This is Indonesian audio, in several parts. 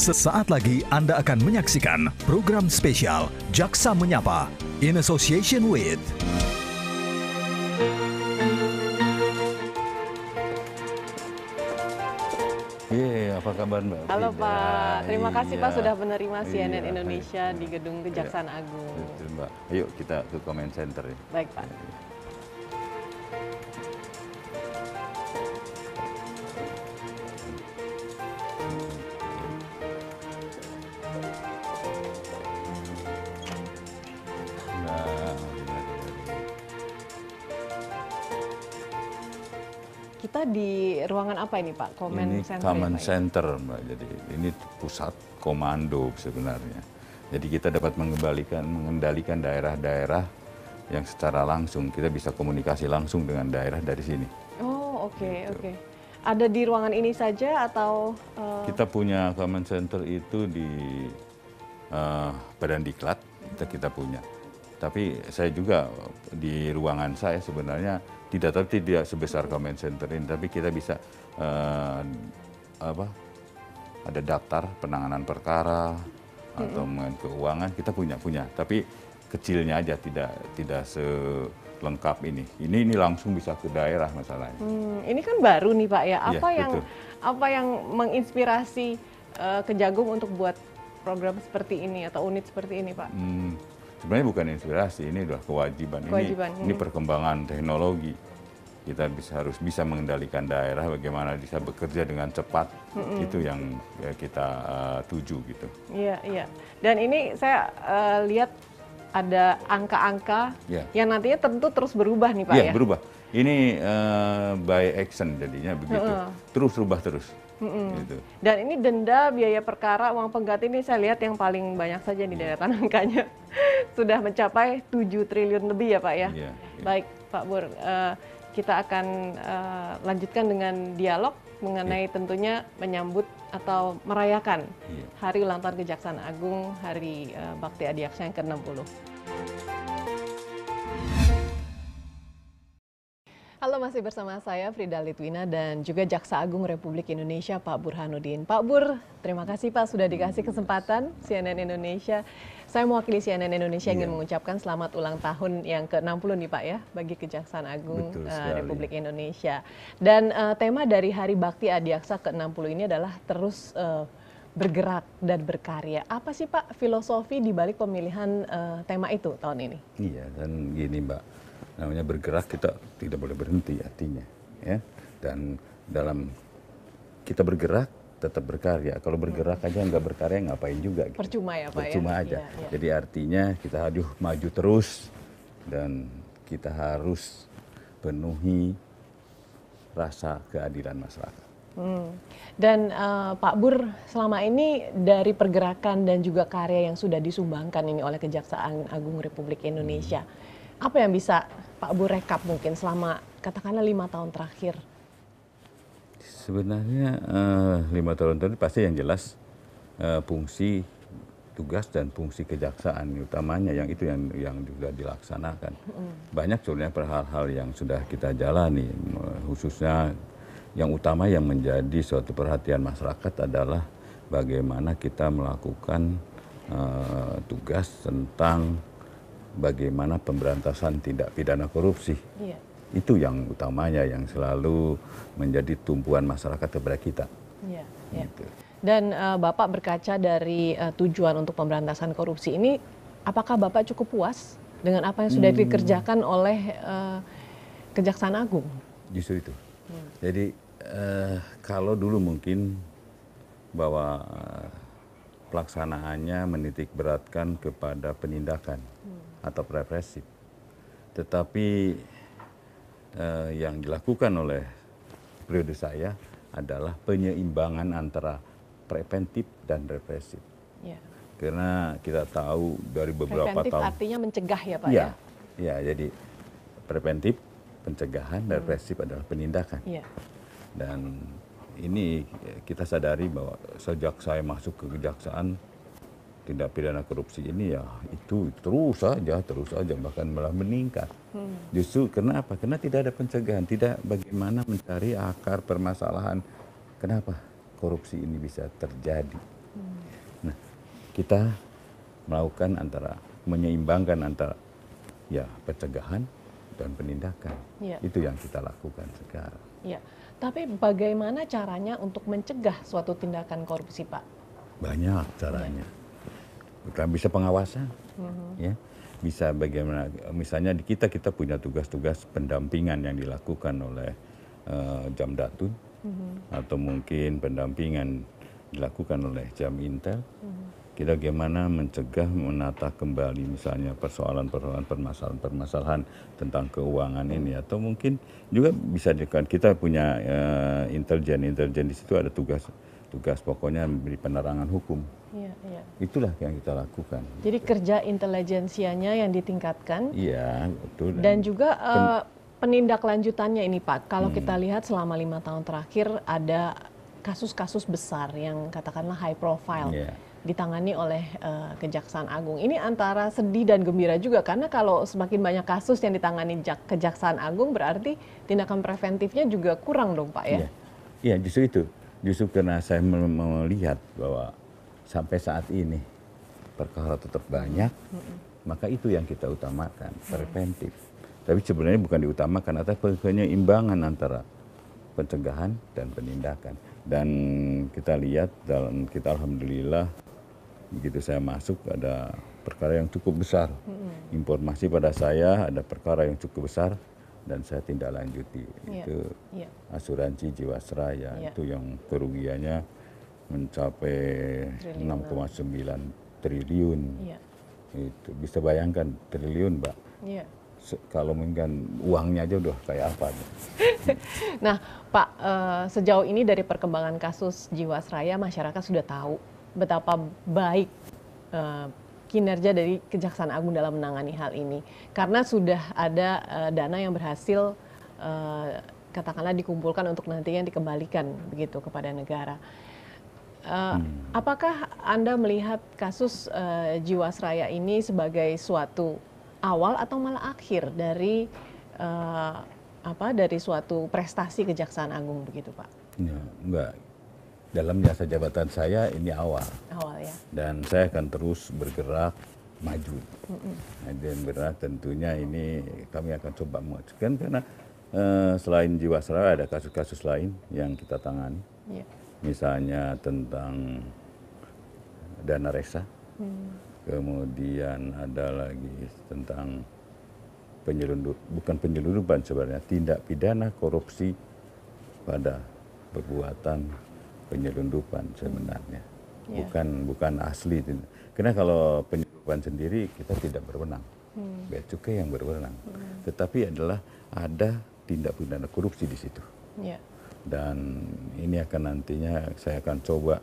Sesaat lagi Anda akan menyaksikan program spesial Jaksa Menyapa in association with Apa kabar Mbak? Halo Pak, terima kasih Pak sudah menerima CNN Iya, Indonesia di Gedung Kejaksaan iya. Agung. Betul Mbak. Ayo kita ke comment center ya. Baik Pak. Nah, Kita di ruangan apa ini Pak? Comment ini center command ya, Pak, ya? center Mbak. Jadi ini pusat komando sebenarnya. Jadi kita dapat mengendalikan daerah-daerah yang secara langsung kita bisa komunikasi langsung dengan daerah dari sini. Oh oke, Gitu. oke. Ada di ruangan ini saja atau? Kita punya command center itu di Badan Diklat, kita punya. Tapi saya juga di ruangan saya sebenarnya tidak sebesar command center ini, tapi kita bisa ada daftar penanganan perkara atau keuangan kita punya, tapi kecilnya aja tidak selengkap ini. Ini langsung bisa ke daerah masalahnya. Ini kan baru nih Pak ya. Iya, Apa yang menginspirasi Kejagung untuk buat program seperti ini atau unit seperti ini Pak? Sebenarnya bukan inspirasi, ini adalah kewajiban. Ini perkembangan teknologi. Kita harus bisa mengendalikan daerah, bagaimana bisa bekerja dengan cepat. Itu yang kita tuju gitu. Iya, iya. Dan ini saya lihat ada angka-angka yang nantinya tentu terus berubah nih Pak ya? Iya, berubah. Ini by action jadinya begitu. Terus berubah terus. Gitu. Dan ini denda, biaya perkara, uang pengganti ini saya lihat yang paling banyak saja di deretan angkanya. Sudah mencapai 7 triliun lebih ya Pak ya? Iya. Baik Pak Bur, kita akan lanjutkan dengan dialog mengenai tentunya menyambut atau merayakan Hari Ulang Tahun Kejaksaan Agung, Hari Bakti Adiaksa yang ke-60. Halo, masih bersama saya Frida Litwina dan juga Jaksa Agung Republik Indonesia Pak Burhanuddin. Pak Bur, terima kasih Pak sudah dikasih kesempatan CNN Indonesia. Saya mewakili CNN Indonesia ingin mengucapkan selamat ulang tahun yang ke-60 nih Pak ya bagi Kejaksaan Agung Republik Indonesia. Dan tema dari Hari Bakti Adiaksa ke-60 ini adalah terus bergerak dan berkarya. Apa sih Pak filosofi di balik pemilihan tema itu tahun ini? Iya, dan gini Mbak, namanya bergerak kita tidak boleh berhenti artinya, ya. Dan dalam kita bergerak tetap berkarya. Kalau bergerak aja nggak berkarya ngapain juga? Gitu. Percuma ya Pak Percuma ya? aja. Iya. Jadi artinya kita harus maju terus dan kita harus penuhi rasa keadilan masyarakat. Dan Pak Bur, selama ini dari pergerakan dan juga karya yang sudah disumbangkan ini oleh Kejaksaan Agung Republik Indonesia, apa yang bisa Pak Bur rekap mungkin selama katakanlah 5 tahun terakhir? Sebenarnya 5 tahun terakhir pasti yang jelas fungsi tugas dan fungsi kejaksaan utamanya yang itu yang sudah dilaksanakan. Banyak sebenarnya hal-hal yang sudah kita jalani, khususnya yang utama yang menjadi suatu perhatian masyarakat adalah bagaimana kita melakukan tugas tentang bagaimana pemberantasan tindak pidana korupsi. Iya. Itu yang utamanya yang selalu menjadi tumpuan masyarakat kepada kita. Iya, gitu. Dan Bapak berkaca dari tujuan untuk pemberantasan korupsi ini, apakah Bapak cukup puas dengan apa yang sudah dikerjakan oleh Kejaksaan Agung? Justru itu. Jadi kalau dulu mungkin bahwa pelaksanaannya menitik beratkan kepada penindakan atau represif. Tetapi yang dilakukan oleh periode saya adalah penyeimbangan antara preventif dan represif. Ya. Karena kita tahu dari beberapa preventif tahun. Artinya mencegah ya Pak ya? Ya, jadi preventif, pencegahan, dan represif adalah penindakan. Ya. Dan ini kita sadari bahwa sejak saya masuk ke kejaksaan, tindak pidana korupsi ini ya itu terus saja bahkan malah meningkat. Justru kenapa? Karena tidak ada pencegahan, tidak bagaimana mencari akar permasalahan kenapa korupsi ini bisa terjadi. kita melakukan menyeimbangkan antara ya pencegahan dan penindakan. Ya. Itu yang kita lakukan sekarang. Ya. Tapi bagaimana caranya untuk mencegah suatu tindakan korupsi, Pak? Banyak caranya. Kita bisa pengawasan, ya. Bisa bagaimana, misalnya di kita punya tugas-tugas pendampingan yang dilakukan oleh Jamdatun, atau mungkin pendampingan dilakukan oleh Jam Intel. Kita bagaimana mencegah, menata kembali misalnya persoalan-persoalan, permasalahan-permasalahan tentang keuangan ini, atau mungkin juga bisa kita punya intelijen di situ ada tugas pokoknya memberi penerangan hukum. Iya, iya. Itulah yang kita lakukan. Jadi kerja intelijensianya yang ditingkatkan. Iya, betul. Dan juga penindaklanjutannya ini, Pak. Kalau kita lihat selama 5 tahun terakhir ada kasus-kasus besar yang katakanlah high profile. Ditangani oleh Kejaksaan Agung. Ini antara sedih dan gembira juga, karena kalau semakin banyak kasus yang ditangani Kejaksaan Agung berarti tindakan preventifnya juga kurang dong, Pak, ya? Iya, justru itu. Justru karena saya melihat bahwa sampai saat ini perkara tetap banyak, maka itu yang kita utamakan, preventif. Tapi sebenarnya bukan diutamakan, atau penyeimbanggan antara pencegahan dan penindakan. Dan kita lihat kita alhamdulillah, begitu saya masuk ada perkara yang cukup besar. Informasi pada saya ada perkara yang cukup besar dan saya tindak lanjuti. Itu asuransi Jiwasraya, itu yang kerugiannya mencapai 6,9 triliun. Itu bisa bayangkan triliun, Mbak. Kalau mungkin uangnya aja udah kayak apa. Nah, Pak, sejauh ini dari perkembangan kasus Jiwasraya, masyarakat sudah tahu betapa baik kinerja dari Kejaksaan Agung dalam menangani hal ini. Karena sudah ada dana yang berhasil katakanlah dikumpulkan untuk nantinya dikembalikan begitu kepada negara. Apakah Anda melihat kasus Jiwasraya ini sebagai suatu awal atau malah akhir dari dari suatu prestasi Kejaksaan Agung begitu, Pak? Ya, enggak. Dalam masa jabatan saya ini awal. Awal, ya. Dan saya akan terus bergerak maju. Dan bergerak tentunya ini kami akan coba mengajukan, karena selain Jiwasraya ada kasus-kasus lain yang kita tangani. Misalnya tentang dana reksa. Kemudian ada lagi tentang bukan penyelundupan sebenarnya, tindak pidana korupsi pada perbuatan penyelundupan sebenarnya. Bukan asli. Karena kalau penyelundupan sendiri kita tidak berwenang. Bea Cukai yang berwenang. Tetapi ada tindak pidana korupsi di situ. Dan ini akan nantinya saya akan coba,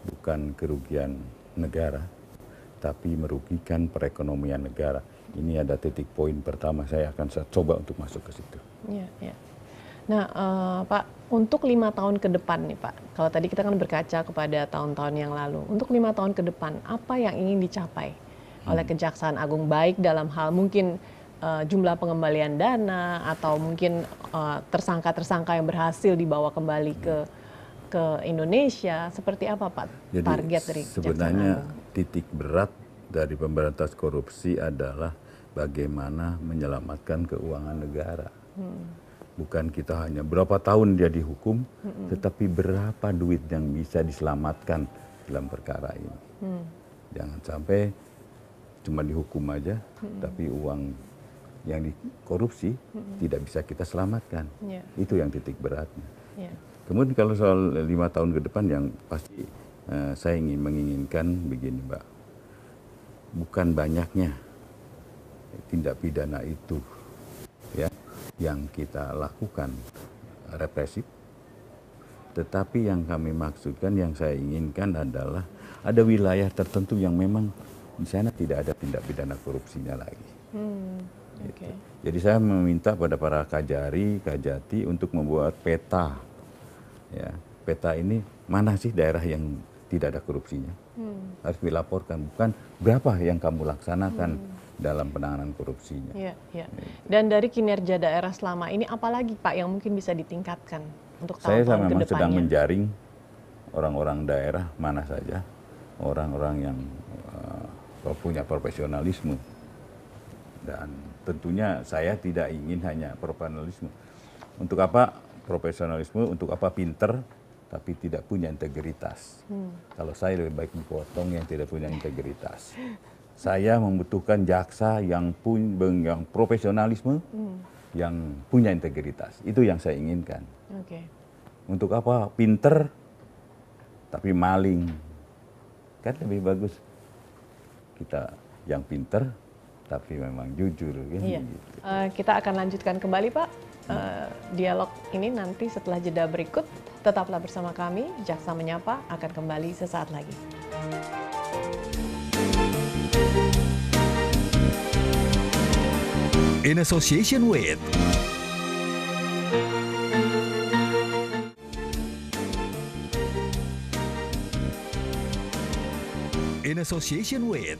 bukan kerugian negara, tapi merugikan perekonomian negara. Ini ada titik poin pertama, saya akan coba untuk masuk ke situ. Nah, Pak, untuk 5 tahun ke depan nih, Pak, kalau tadi kita kan berkaca kepada tahun-tahun yang lalu, untuk 5 tahun ke depan, apa yang ingin dicapai oleh Kejaksaan Agung, baik dalam hal mungkin jumlah pengembalian dana, atau mungkin tersangka-tersangka yang berhasil dibawa kembali ke Indonesia, seperti apa, Pak? Jadi, target dari Kejaksaan sebenarnya Agung? Titik berat dari pemberantasan korupsi adalah bagaimana menyelamatkan keuangan negara. Bukan kita hanya berapa tahun dia dihukum, tetapi berapa duit yang bisa diselamatkan dalam perkara ini. Jangan sampai cuma dihukum aja, tapi uang yang dikorupsi tidak bisa kita selamatkan. Itu yang titik beratnya. Kemudian kalau soal 5 tahun ke depan, yang pasti saya menginginkan begini, Mbak. Bukan banyaknya tindak pidana itu ya yang kita lakukan represif, tetapi yang kami maksudkan, yang saya inginkan adalah ada wilayah tertentu yang memang di sana tidak ada tindak pidana korupsinya lagi. Gitu. Jadi saya meminta pada para kajari, kajati untuk membuat peta. Ya, peta ini mana sih daerah yang tidak ada korupsinya? Harus dilaporkan, bukan berapa yang kamu laksanakan dalam penanganan korupsinya. Dan dari kinerja daerah selama ini, apalagi Pak yang mungkin bisa ditingkatkan untuk tahun-tahun ke depannya? Saya memang sedang menjaring orang-orang daerah mana saja orang-orang yang punya profesionalisme. Dan tentunya saya tidak ingin hanya profesionalisme. Untuk apa profesionalisme, untuk apa pinter, tapi tidak punya integritas. Kalau saya lebih baik dipotong yang tidak punya integritas. Saya membutuhkan jaksa yang profesionalisme, yang punya integritas. Itu yang saya inginkan. Untuk apa pinter, tapi maling. Kan lebih bagus kita yang pinter, tapi memang jujur. Kan? Iya. Gitu. Kita akan lanjutkan kembali Pak dialog ini nanti setelah jeda berikut. Tetaplah bersama kami, Jaksa Menyapa akan kembali sesaat lagi. In association with In association with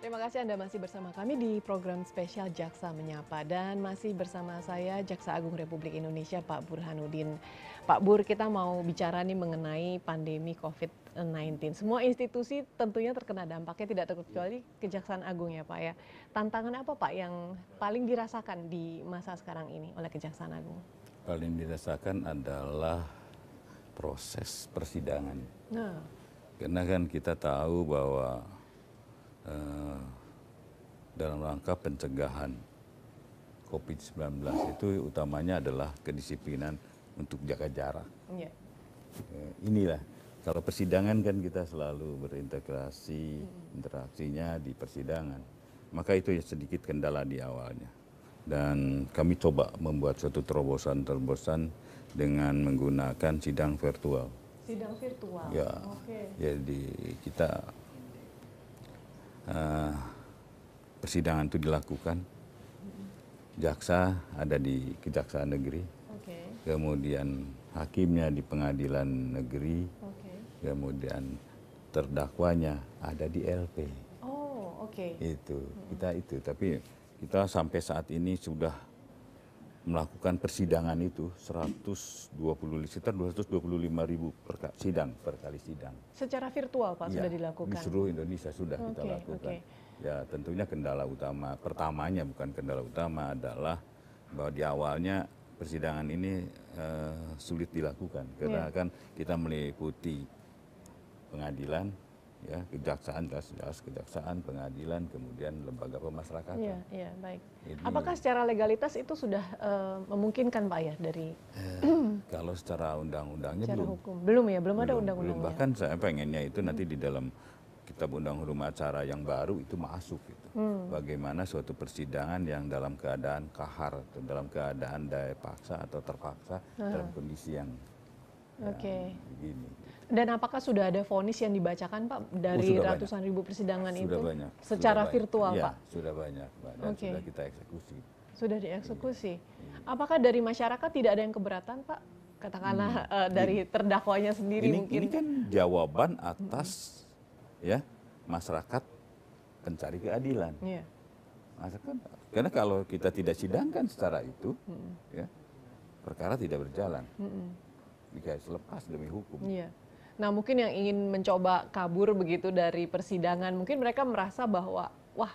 Terima kasih Anda masih bersama kami di program spesial Jaksa Menyapa, dan masih bersama saya Jaksa Agung Republik Indonesia Pak Burhanuddin. Pak Bur, kita mau bicara nih mengenai pandemi COVID-19. Semua institusi tentunya terkena dampaknya, tidak terkecuali Kejaksaan Agung ya Pak ya. Tantangan apa Pak yang paling dirasakan di masa sekarang ini oleh Kejaksaan Agung? Paling dirasakan adalah proses persidangan. Nah. Karena kan kita tahu bahwa dalam rangka pencegahan COVID-19 itu utamanya adalah kedisiplinan untuk jaga jarak. Yeah. Inilah, kalau persidangan kan kita selalu berintegrasi, interaksinya di persidangan. Maka itu ya sedikit kendala di awalnya. Dan kami coba membuat suatu terobosan-terobosan dengan menggunakan sidang virtual. Sidang virtual? Ya, okay. Jadi kita persidangan itu dilakukan, jaksa ada di Kejaksaan Negeri, kemudian hakimnya di Pengadilan Negeri, kemudian terdakwanya ada di LP. Oh, oke. Itu kita itu, tapi kita sampai saat ini sudah melakukan persidangan itu sekitar 225.000 sidang per kali sidang. Secara virtual Pak sudah dilakukan? Di seluruh Indonesia sudah kita lakukan. Ya tentunya kendala utama, pertamanya bukan kendala utama adalah bahwa di awalnya persidangan ini sulit dilakukan. Karena kan kita meliputi pengadilan, ya, kejaksaan, kejaksaan, pengadilan, kemudian lembaga pemasyarakatan. Iya, baik. Apakah secara legalitas itu sudah memungkinkan Pak ya dari? Kalau secara undang-undangnya belum. Hukum. Belum ya, belum ada undang-undangnya. Bahkan saya pengennya itu nanti di dalam Kitab Undang Hukum Acara yang baru itu masuk gitu. Bagaimana suatu persidangan yang dalam keadaan kahar, atau dalam keadaan daya paksa atau terpaksa dalam kondisi yang begini. Dan apakah sudah ada vonis yang dibacakan Pak dari ratusan ribu persidangan sudah itu? Banyak. Secara sudah virtual banyak. Pak? Ya, sudah banyak dan sudah kita eksekusi. Sudah dieksekusi. Apakah dari masyarakat tidak ada yang keberatan Pak? Katakanlah dari terdakwanya sendiri mungkin. Ini kan jawaban atas ya masyarakat pencari keadilan. Yeah. Masyarakat, karena kalau kita tidak sidangkan secara itu, ya perkara tidak berjalan. Jika selepas demi hukum. Yeah. Nah mungkin yang ingin mencoba kabur begitu dari persidangan, mungkin mereka merasa bahwa wah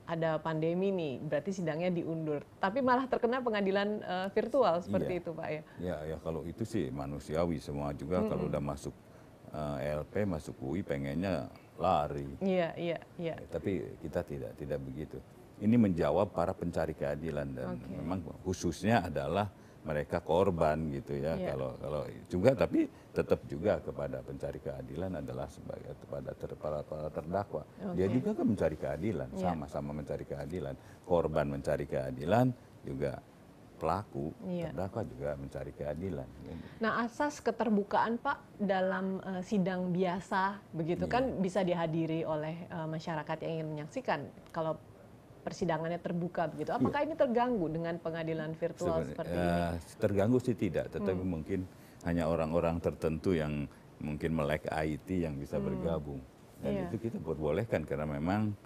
ada pandemi nih, berarti sidangnya diundur. Tapi malah terkena pengadilan virtual seperti itu Pak ya? Ya kalau itu sih manusiawi semua juga kalau udah masuk LP, masuk UI pengennya lari. Iya. Tapi kita tidak begitu. Ini menjawab para pencari keadilan dan memang khususnya adalah mereka korban gitu ya. Kalau juga tapi tetap juga kepada pencari keadilan adalah sebagai kepada para terdakwa. Dia juga kan mencari keadilan, sama-sama mencari keadilan. Korban mencari keadilan juga pelaku, terdakwa juga mencari keadilan. Nah asas keterbukaan Pak dalam sidang biasa begitu kan bisa dihadiri oleh masyarakat yang ingin menyaksikan kalau persidangannya terbuka begitu. Apakah ini terganggu dengan pengadilan virtual seperti ini? Terganggu sih tidak, tetapi mungkin hanya orang-orang tertentu yang mungkin melek IT yang bisa bergabung. Dan itu kita perbolehkan karena memang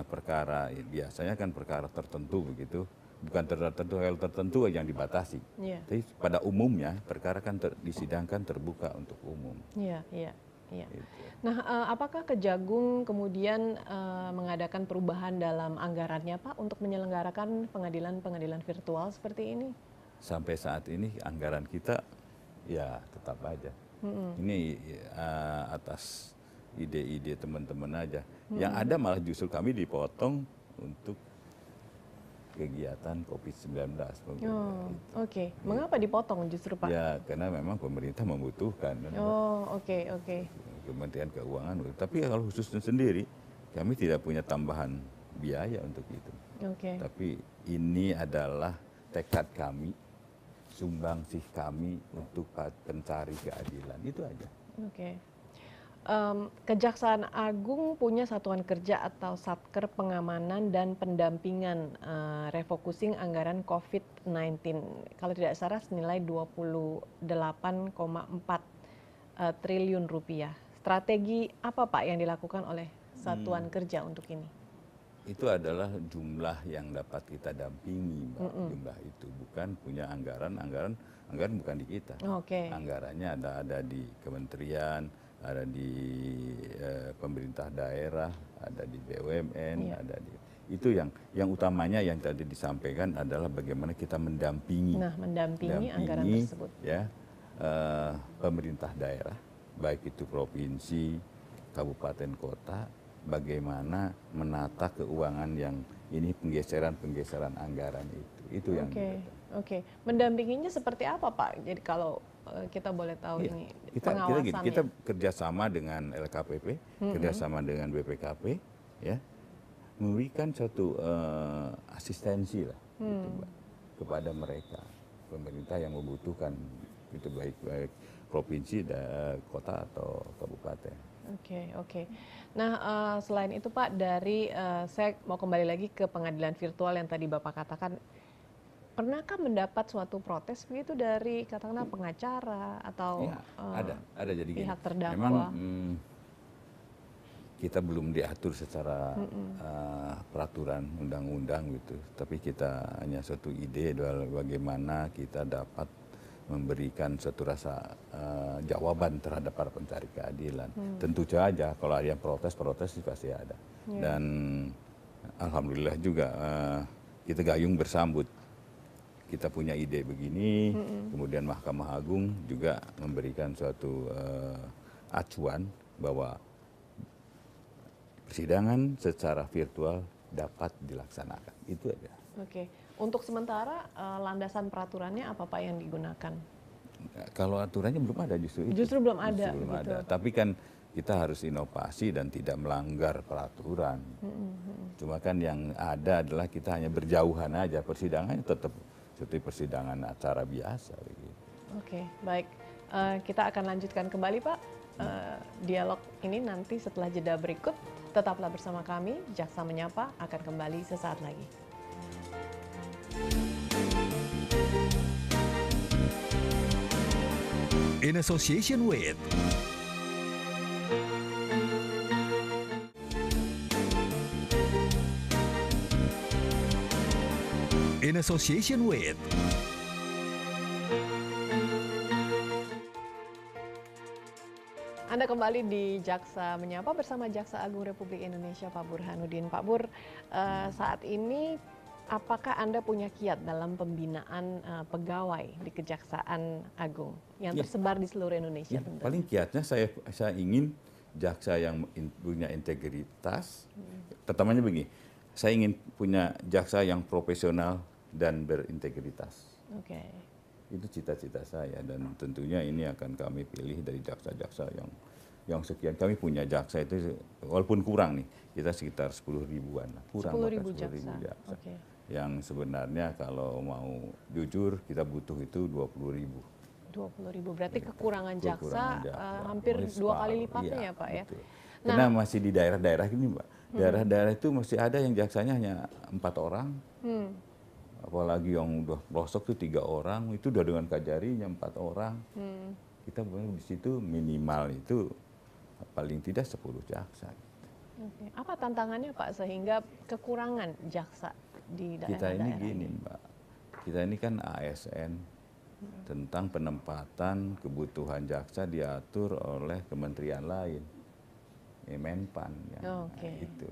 perkara biasanya kan perkara tertentu begitu bukan tertentu hal tertentu yang dibatasi. Iya. Tapi pada umumnya perkara kan disidangkan terbuka untuk umum. Iya, iya, iya. Gitu. Nah, apakah Kejagung kemudian mengadakan perubahan dalam anggarannya, Pak, untuk menyelenggarakan pengadilan-pengadilan virtual seperti ini? Sampai saat ini anggaran kita ya tetap aja. Ini atas ide-ide teman-teman aja. Yang ada malah justru kami dipotong untuk kegiatan COVID-19. Oh, oke. Mengapa dipotong justru, Pak? Ya, karena memang pemerintah membutuhkan. Oh, oke, oke. Kementerian Keuangan. Tapi kalau khususnya sendiri, kami tidak punya tambahan biaya untuk itu. Oke. Tapi ini adalah tekad kami, sumbangsih kami untuk pencari keadilan. Itu aja. Oke. Kejaksaan Agung punya satuan kerja atau Satker Pengamanan dan Pendampingan refocusing anggaran COVID-19. Kalau tidak salah senilai 28,4 triliun rupiah. Strategi apa, Pak, yang dilakukan oleh satuan kerja untuk ini? Itu adalah jumlah yang dapat kita dampingi, Mbak. Jumlah itu bukan punya anggaran bukan di kita. Oke. Anggarannya ada di kementerian, ada di pemerintah daerah, ada di BUMN, ada di itu yang utamanya yang tadi disampaikan adalah bagaimana kita mendampingi. Nah, mendampingi anggaran tersebut. Ya, pemerintah daerah, baik itu provinsi, kabupaten, kota, bagaimana menata keuangan yang ini penggeseran anggaran itu yang Oke. Mendampinginya seperti apa, Pak? Jadi kalau kita boleh tahu ini pengawasannya. Kita kerjasama dengan LKPP, kerjasama dengan BPKP, ya, memberikan suatu asistensi lah, gitu, Mbak, kepada mereka pemerintah yang membutuhkan, itu baik provinsi, kota atau kabupaten. Oke. Nah, selain itu, Pak, saya mau kembali lagi ke pengadilan virtual yang tadi Bapak katakan. Pernahkah mendapat suatu protes begitu dari katakanlah pengacara atau Ya, ada jadi pihak gini. terdakwa? Memang kita belum diatur secara peraturan undang-undang gitu, tapi kita hanya suatu ide bagaimana kita dapat memberikan suatu rasa jawaban terhadap para pencari keadilan. Tentu saja kalau ada yang protes pasti ada. Dan alhamdulillah juga kita gayung bersambut. Kita punya ide begini, kemudian Mahkamah Agung juga memberikan suatu acuan bahwa persidangan secara virtual dapat dilaksanakan. Itu aja. Oke. Untuk sementara landasan peraturannya apa, Pak, yang digunakan? Kalau aturannya belum ada justru itu. Justru belum ada. Belum begitu. ada. Tapi kan kita harus inovasi dan tidak melanggar peraturan. Cuma kan yang ada adalah kita hanya berjauhan aja. Persidangannya tetap seperti persidangan acara biasa. Oke, baik. Kita akan lanjutkan kembali, Pak. Dialog ini nanti setelah jeda berikut. Tetaplah bersama kami. Jaksa Menyapa akan kembali sesaat lagi. In association with Anda kembali di Jaksa Menyapa bersama Jaksa Agung Republik Indonesia, Pak Burhanuddin. Pak Bur, saat ini apakah Anda punya kiat dalam pembinaan pegawai di Kejaksaan Agung yang tersebar di seluruh Indonesia? Ya, paling kiatnya saya ingin jaksa yang punya integritas, pertamanya begini, saya ingin punya jaksa yang profesional dan berintegritas. Oke. Itu cita-cita saya, dan tentunya ini akan kami pilih dari jaksa-jaksa yang sekian. Kami punya jaksa itu walaupun kurang nih, kita sekitar 10 ribuan lah, kurang 10.000 jaksa. Okay. Yang sebenarnya kalau mau jujur kita butuh itu 20.000. 20.000 berarti kekurangan jaksa hampir 2 kali lipatnya ya, Pak, ya. Nah, karena masih di daerah-daerah ini, Mbak. Daerah-daerah itu masih ada yang jaksanya hanya 4 orang. Apalagi yang udah pelosok tuh 3 orang, itu udah dengan kajarinya 4 orang. Kita boleh di situ minimal itu paling tidak 10 jaksa. Oke. Apa tantangannya, Pak, sehingga kekurangan jaksa di Kita daerah-daerah ini gini, Mbak. Kita ini kan ASN, tentang penempatan kebutuhan jaksa diatur oleh kementerian lain. Menpan yang itu.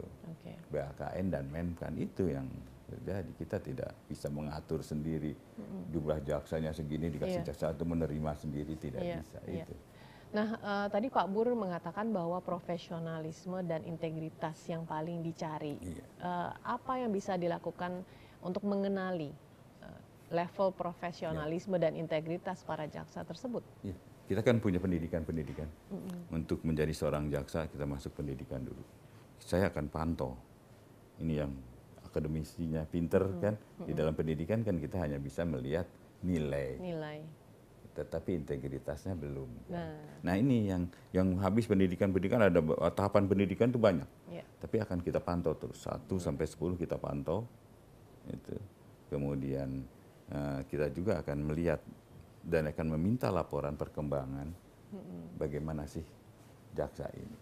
BAKN dan Menpan itu yang terjadi. Kita tidak bisa mengatur sendiri jumlah jaksanya segini dikasih jaksa itu menerima sendiri, tidak bisa itu. Nah, tadi Pak Bur mengatakan bahwa profesionalisme dan integritas yang paling dicari. Apa yang bisa dilakukan untuk mengenali level profesionalisme dan integritas para jaksa tersebut? Kita kan punya pendidikan-pendidikan. Untuk menjadi seorang jaksa kita masuk pendidikan dulu. Saya akan pantau. Ini yang akademisinya pinter kan. Di dalam pendidikan kan kita hanya bisa melihat nilai. Tetapi integritasnya belum. Nah ini yang habis pendidikan ada tahapan pendidikan itu banyak. Tapi akan kita pantau terus 1 sampai 10 kita pantau. Itu. Kemudian kita juga akan melihat dan akan meminta laporan perkembangan bagaimana sih jaksa ini.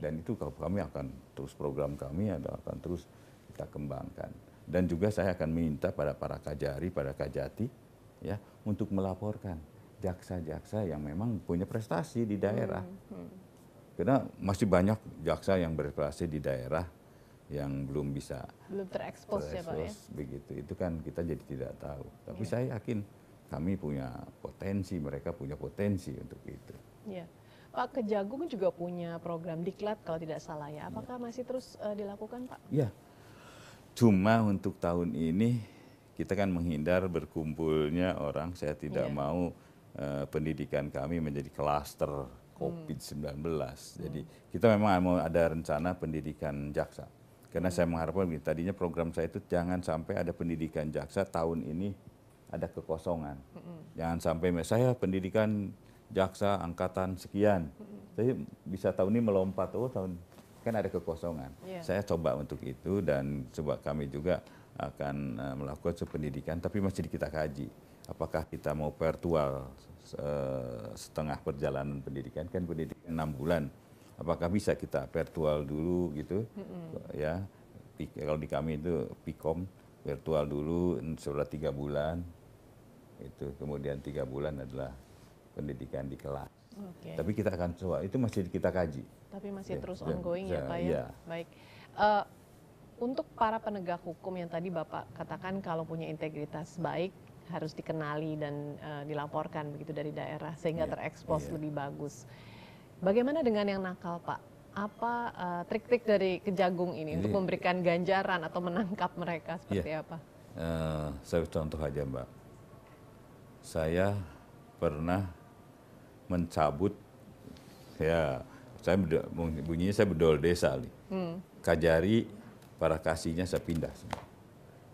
Dan itu kami akan terus program kami akan terus kita kembangkan. Dan juga saya akan minta pada para kajari, pada kajati ya untuk melaporkan jaksa-jaksa yang memang punya prestasi di daerah. Karena masih banyak jaksa yang berprestasi di daerah yang belum terekspos ya Pak ya. Begitu. Itu kan kita jadi tidak tahu. Tapi saya yakin kami punya potensi, mereka punya potensi untuk itu. Pak, Kejagung juga punya program diklat kalau tidak salah ya. Apakah masih terus dilakukan Pak? Ya, cuma untuk tahun ini kita kan menghindar berkumpulnya orang. Saya tidak mau pendidikan kami menjadi klaster COVID-19. Jadi kita memang mau ada rencana pendidikan jaksa. Karena saya mengharapkan tadinya program saya itu jangan sampai ada pendidikan jaksa tahun ini ada kekosongan. Jangan sampai saya pendidikan jaksa angkatan sekian. Saya bisa tahun ini melompat, tahun kan ada kekosongan. Saya coba untuk itu dan coba kami juga akan melakukan pendidikan, tapi masih kita kaji. Apakah kita mau virtual setengah perjalanan pendidikan, kan pendidikan 6 bulan. Apakah bisa kita virtual dulu gitu, ya? Kalau di kami itu Pikom virtual dulu sudah 3 bulan, itu kemudian 3 bulan adalah pendidikan di kelas. Tapi kita akan coba, itu masih kita kaji. Tapi masih terus ongoing ya Pak ya. Baik. Untuk para penegak hukum yang tadi Bapak katakan kalau punya integritas baik harus dikenali dan dilaporkan begitu dari daerah sehingga terekspos lebih bagus. Bagaimana dengan yang nakal Pak? Apa trik-trik dari Kejagung ini untuk memberikan ganjaran atau menangkap mereka seperti apa? Saya contoh aja Mbak. Saya pernah mencabut, bunyinya saya bedol desa nih. Kajari para kasihnya saya pindah semua.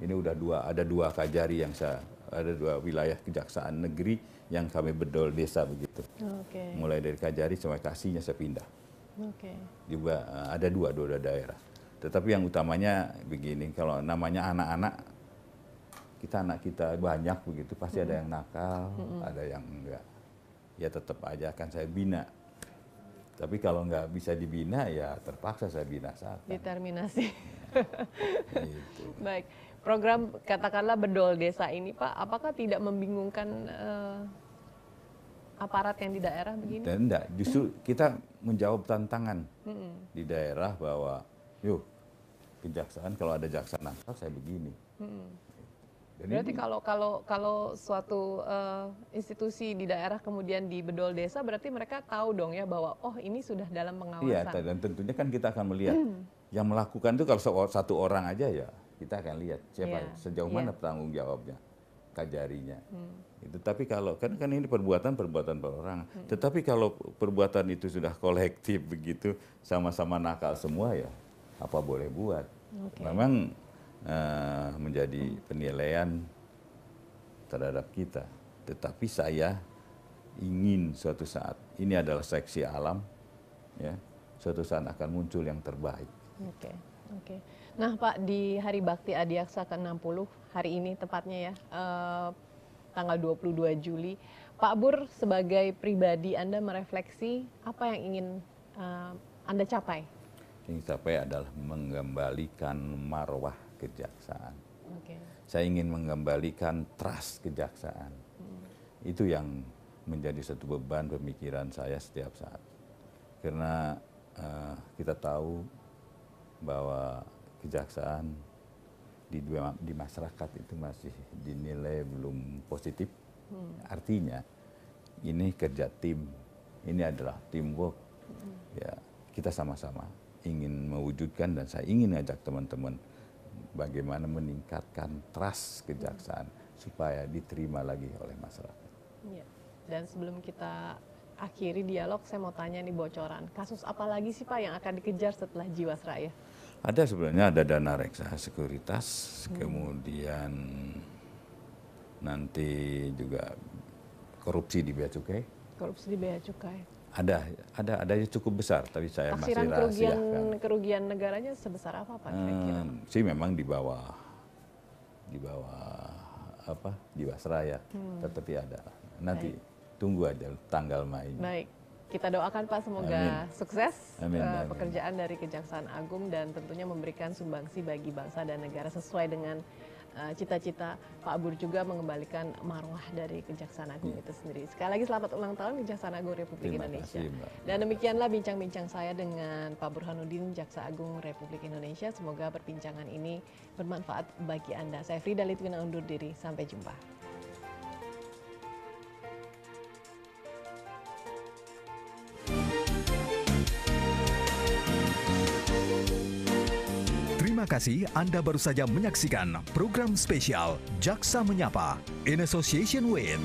Ini ada dua kajari yang ada 2 wilayah kejaksaan negeri yang kami bedol desa begitu. Mulai dari kajari sampai kasihnya saya pindah. Juga ada dua daerah. Tetapi yang utamanya begini, kalau namanya anak-anak, anak kita banyak begitu, pasti ada yang nakal, ada yang enggak. Ya tetap aja akan saya bina. Tapi kalau nggak bisa dibina, ya terpaksa saya binasakan. Determinasi. Gitu. Baik, program katakanlah bedol desa ini Pak, apakah tidak membingungkan aparat yang di daerah begini? Dan enggak, justru kita menjawab tantangan di daerah bahwa, kejaksaan kalau ada jaksa nakal saya begini. Berarti kalau suatu institusi di daerah kemudian di bedol desa, berarti mereka tahu dong ya bahwa ini sudah dalam pengawasan. Iya, dan tentunya kan kita akan melihat yang melakukan itu kalau satu orang aja ya kita akan lihat siapa sejauh mana tanggung jawabnya, kajarinya. Itu tapi kalau kan ini perbuatan perorangan. Tetapi kalau perbuatan itu sudah kolektif begitu sama-sama nakal semua ya apa boleh buat. Memang menjadi penilaian terhadap kita. Tetapi saya ingin suatu saat, ini adalah seksi alam, ya, suatu saat akan muncul yang terbaik. Oke. Nah Pak, di Hari Bakti Adiaksa ke-60, hari ini tepatnya ya, tanggal 22 Juli, Pak Bur sebagai pribadi Anda merefleksi apa yang ingin Anda capai? Yang capai adalah mengembalikan marwah kejaksaan. Saya ingin mengembalikan trust kejaksaan. Itu yang menjadi satu beban pemikiran saya setiap saat. Karena kita tahu bahwa kejaksaan di masyarakat itu masih dinilai belum positif. Artinya ini kerja tim, ini adalah teamwork. Ya, kita sama-sama ingin mewujudkan, dan saya ingin ngajak teman-teman bagaimana meningkatkan trust kejaksaan supaya diterima lagi oleh masyarakat. Ya. Dan sebelum kita akhiri dialog, saya mau tanya nih bocoran. Kasus apa lagi sih Pak yang akan dikejar setelah Jiwasraya? Ada sebenarnya, ada dana reksa sekuritas, kemudian nanti juga korupsi di Bea Cukai. Korupsi di Bea Cukai. Ada cukup besar, tapi saya Taksiran masih rahasiakan. kerugian negaranya sebesar apa Pak kira-kira? Sih memang di bawah Jiwasraya, tetapi ada. Nanti tunggu aja tanggal main. Baik, kita doakan Pak semoga sukses Amin. pekerjaan dari Kejaksaan Agung dan tentunya memberikan sumbangsi bagi bangsa dan negara sesuai dengan cita-cita Pak Bur juga mengembalikan marwah dari Kejaksaan Agung itu sendiri. Sekali lagi selamat ulang tahun Kejaksaan Agung Republik Terima Indonesia. kasih, Mbak. Dan demikianlah bincang-bincang saya dengan Pak Burhanuddin, Jaksa Agung Republik Indonesia. Semoga perbincangan ini bermanfaat bagi Anda. Saya Frida Litwina undur diri. Sampai jumpa. Terima kasih Anda baru saja menyaksikan program spesial Jaksa Menyapa in association with